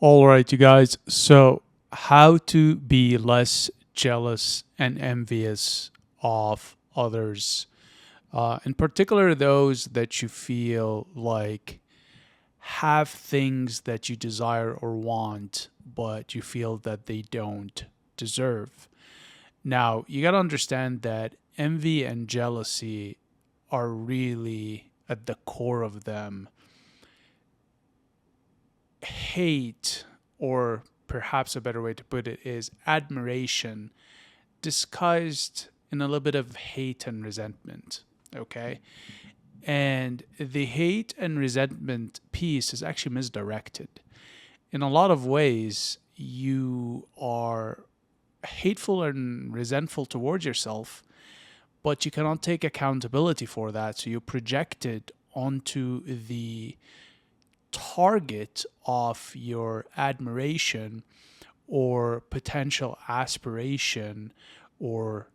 All right, you guys. So, how to be less jealous and envious of others, in particular, those that you feel like have things that you desire or want, but you feel that they don't deserve. Now, you got to understand that envy and jealousy are really at the core of them hate, or perhaps a better way to put it is admiration disguised in a little bit of hate and resentment. Okay. And the hate and resentment piece is actually misdirected. In a lot of ways, you are hateful and resentful towards yourself, but you cannot take accountability for that. So you project it onto the target of your admiration or potential aspiration, or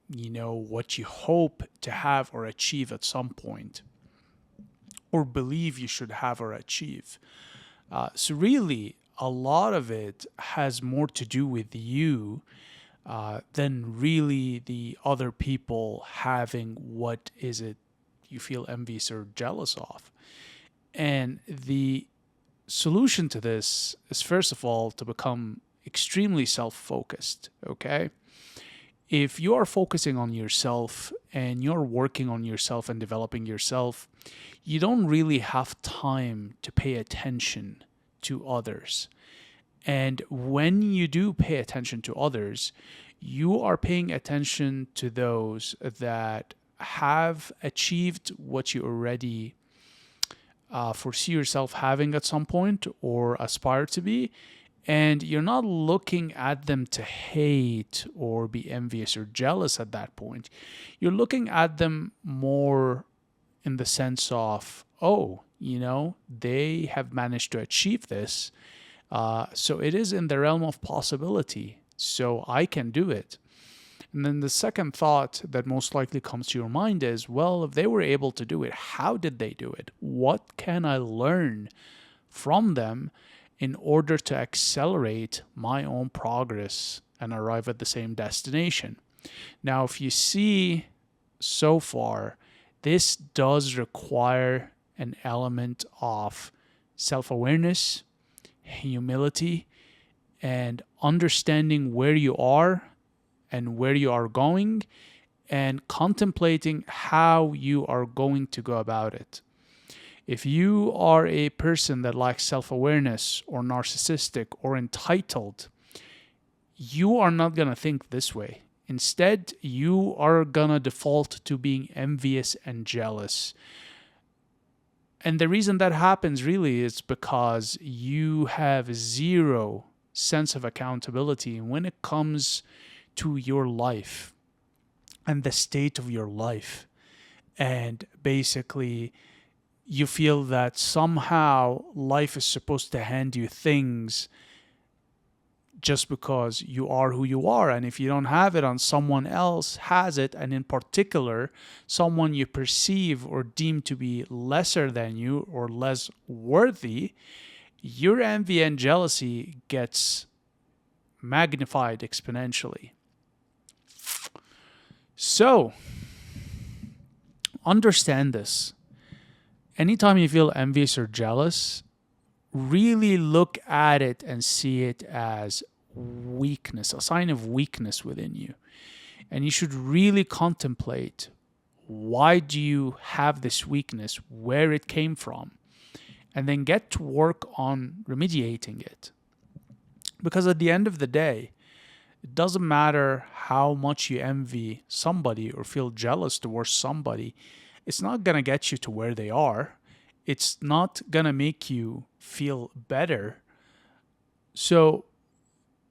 what you hope to have or achieve at some point, or believe you should have or achieve. So really a lot of it has more to do with you than really the other people having what is it you feel envious or jealous of. And the solution to this is, first of all, to become extremely self focused. Okay. If you are focusing on yourself and you're working on yourself and developing yourself, you don't really have time to pay attention to others. And when you do pay attention to others, you are paying attention to those that have achieved what you already foresee yourself having at some point or aspire to be. And you're not looking at them to hate or be envious or jealous at that point. You're looking at them more in the sense of, oh, they have managed to achieve this. So it is in the realm of possibility. So I can do it. And then the second thought that most likely comes to your mind is, well, if they were able to do it, how did they do it? What can I learn from them in order to accelerate my own progress and arrive at the same destination? Now, if you see so far, this does require an element of self-awareness, humility, and understanding where you are and where you are going, and contemplating how you are going to go about it. If you are a person that lacks self-awareness or narcissistic or entitled, you are not going to think this way. Instead, you are going to default to being envious and jealous. And the reason that happens really is because you have zero sense of accountability when it comes to your life and the state of your life. And basically, you feel that somehow life is supposed to hand you things just because you are who you are. And if you don't have it and someone else has it, and in particular, someone you perceive or deem to be lesser than you or less worthy, your envy and jealousy gets magnified exponentially. So, understand this. Anytime you feel envious or jealous, really look at it and see it as weakness, a sign of weakness within you. And you should really contemplate, why do you have this weakness, where it came from, and then get to work on remediating it. Because at the end of the day, it doesn't matter how much you envy somebody or feel jealous towards somebody. It's not going to get you to where they are. It's not going to make you feel better. So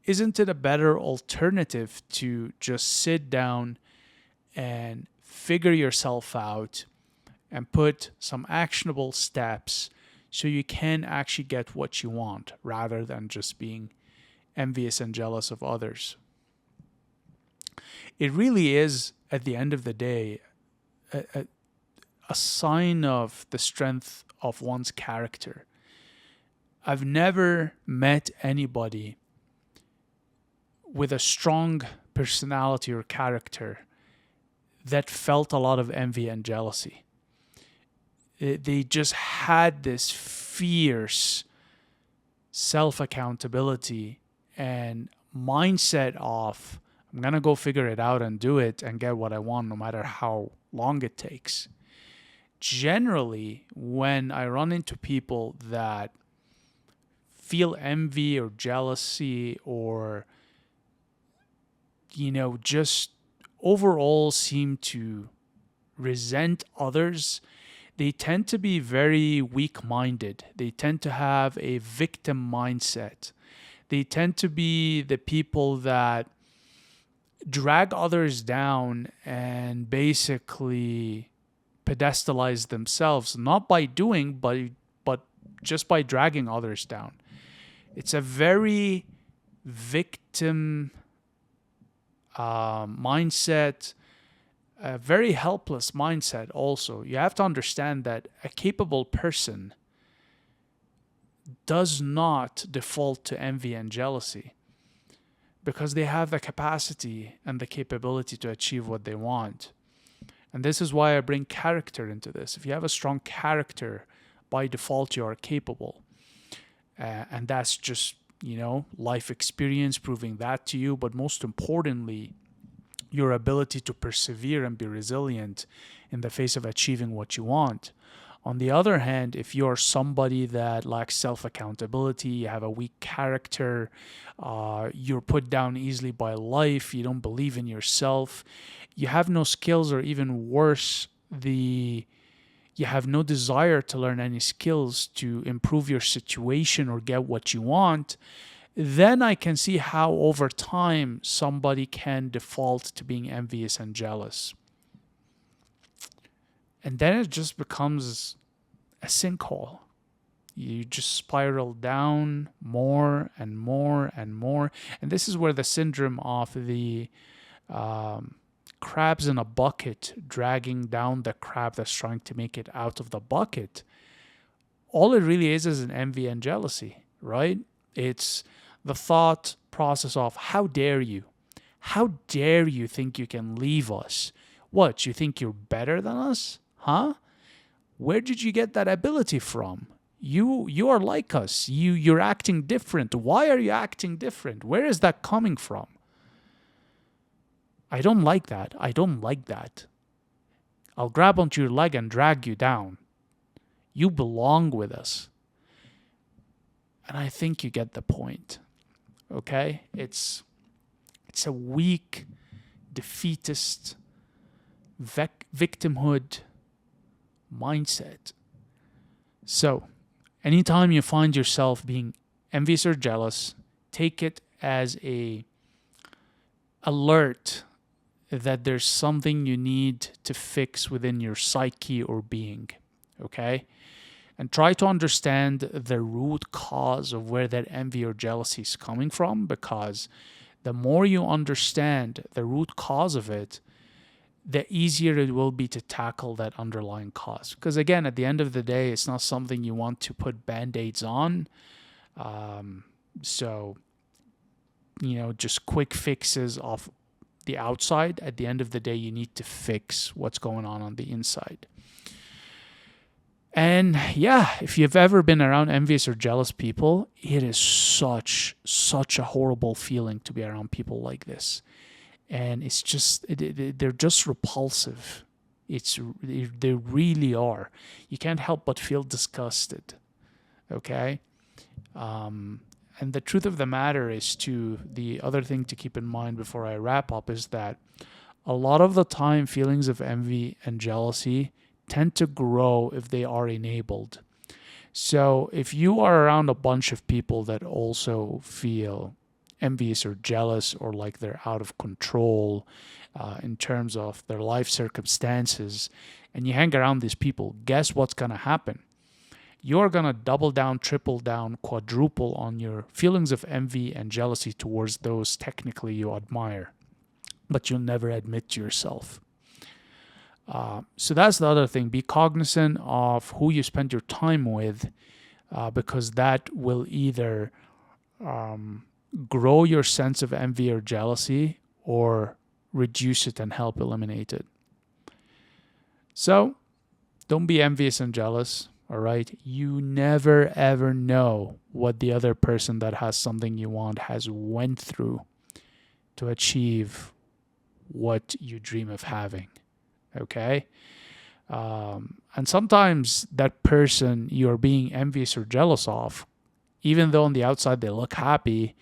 isn't it a better alternative to just sit down and figure yourself out and put some actionable steps so you can actually get what you want, rather than just being envious and jealous of others? It really is, at the end of the day, a sign of the strength of one's character. I've never met anybody with a strong personality or character that felt a lot of envy and jealousy. They just had this fierce self-accountability and mindset of, I'm going to go figure it out and do it and get what I want no matter how long it takes. Generally, when I run into people that feel envy or jealousy or, just overall seem to resent others, they tend to be very weak-minded. They tend to have a victim mindset. They tend to be the people that drag others down and basically pedestalize themselves, not by doing, but just by dragging others down. It's a very victim mindset, a very helpless mindset also. You have to understand that a capable person does not default to envy and jealousy because they have the capacity and the capability to achieve what they want. And this is why I bring character into this. If you have a strong character, by default you are capable. And that's just, life experience proving that to you. But most importantly, your ability to persevere and be resilient in the face of achieving what you want. On the other hand, if you're somebody that lacks self-accountability, you have a weak character, you're put down easily by life, you don't believe in yourself, you have no skills, or even worse, you have no desire to learn any skills to improve your situation or get what you want, then I can see how over time somebody can default to being envious and jealous. And then it just becomes a sinkhole. You just spiral down more and more and more. And this is where the syndrome of the crabs in a bucket dragging down the crab that's trying to make it out of the bucket, all it really is an envy and jealousy, right? It's the thought process of, how dare you? How dare you think you can leave us? What, you think you're better than us? Huh? Where did you get that ability from? You are like us. You're acting different. Why are you acting different? Where is that coming from? I don't like that. I don't like that. I'll grab onto your leg and drag you down. You belong with us. And I think you get the point. Okay? It's a weak, defeatist, victimhood mindset. So, anytime you find yourself being envious or jealous, take it as a alert that there's something you need to fix within your psyche or being. Okay? And try to understand the root cause of where that envy or jealousy is coming from, because the more you understand the root cause of it, the easier it will be to tackle that underlying cause. Because again, at the end of the day, it's not something you want to put band-aids on. So, just quick fixes of the outside. At the end of the day, you need to fix what's going on the inside. And yeah, if you've ever been around envious or jealous people, it is such a horrible feeling to be around people like this. And it's just, they're just repulsive. They really are. You can't help but feel disgusted. Okay? And the truth of the matter is, too, the other thing to keep in mind before I wrap up is that a lot of the time feelings of envy and jealousy tend to grow if they are enabled. So if you are around a bunch of people that also feel envious or jealous, or like they're out of control in terms of their life circumstances, and you hang around these people, guess what's going to happen? You're going to double down, triple down, quadruple on your feelings of envy and jealousy towards those technically you admire, but you'll never admit to yourself. So that's the other thing. Be cognizant of who you spend your time with. because that will either grow your sense of envy or jealousy or reduce it and help eliminate it. So don't be envious and jealous, all right? You never ever know what the other person that has something you want has went through to achieve what you dream of having, okay? And sometimes that person you're being envious or jealous of, even though on the outside they look happy,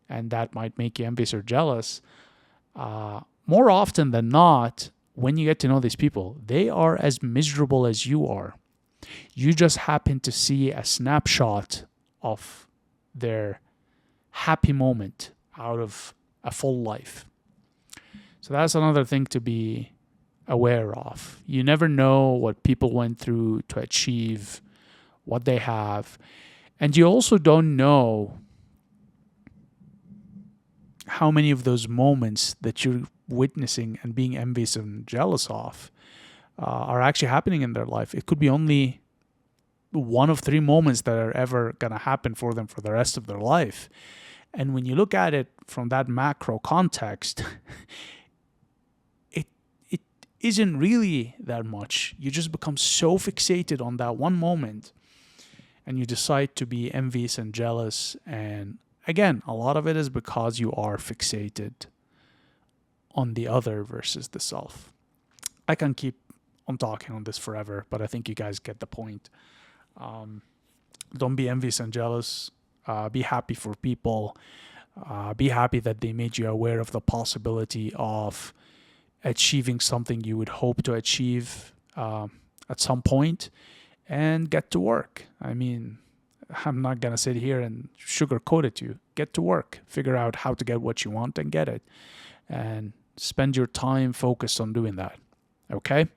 and that might make you envious or jealous, more often than not, when you get to know these people, they are as miserable as you are. You just happen to see a snapshot of their happy moment out of a full life. So that's another thing to be aware of. You never know what people went through to achieve what they have. And you also don't know how many of those moments that you're witnessing and being envious and jealous of are actually happening in their life. It could be only one of 3 moments that are ever going to happen for them for the rest of their life. And when you look at it from that macro context, it isn't really that much. You just become so fixated on that one moment and you decide to be envious and jealous. And again, a lot of it is because you are fixated on the other versus the self. I can keep on talking on this forever, but I think you guys get the point. Don't be envious and jealous. Be happy for people. Be happy that they made you aware of the possibility of achieving something you would hope to achieve at some point, and get to work. I mean, I'm not going to sit here and sugarcoat it to you. Get to work. Figure out how to get what you want and get it. And spend your time focused on doing that. Okay?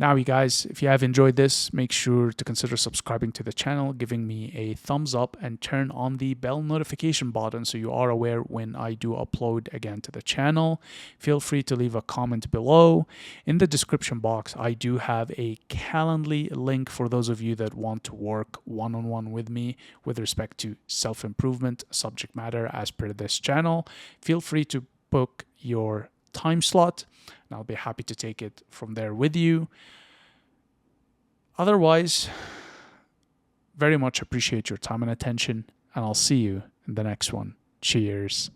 Now, you guys, if you have enjoyed this, make sure to consider subscribing to the channel, giving me a thumbs up, and turn on the bell notification button so you are aware when I do upload again to the channel. Feel free to leave a comment below. In the description box, I do have a Calendly link for those of you that want to work one-on-one with me with respect to self-improvement subject matter as per this channel. Feel free to book your time slot, and I'll be happy to take it from there with you. Otherwise, very much appreciate your time and attention, and I'll see you in the next one. Cheers.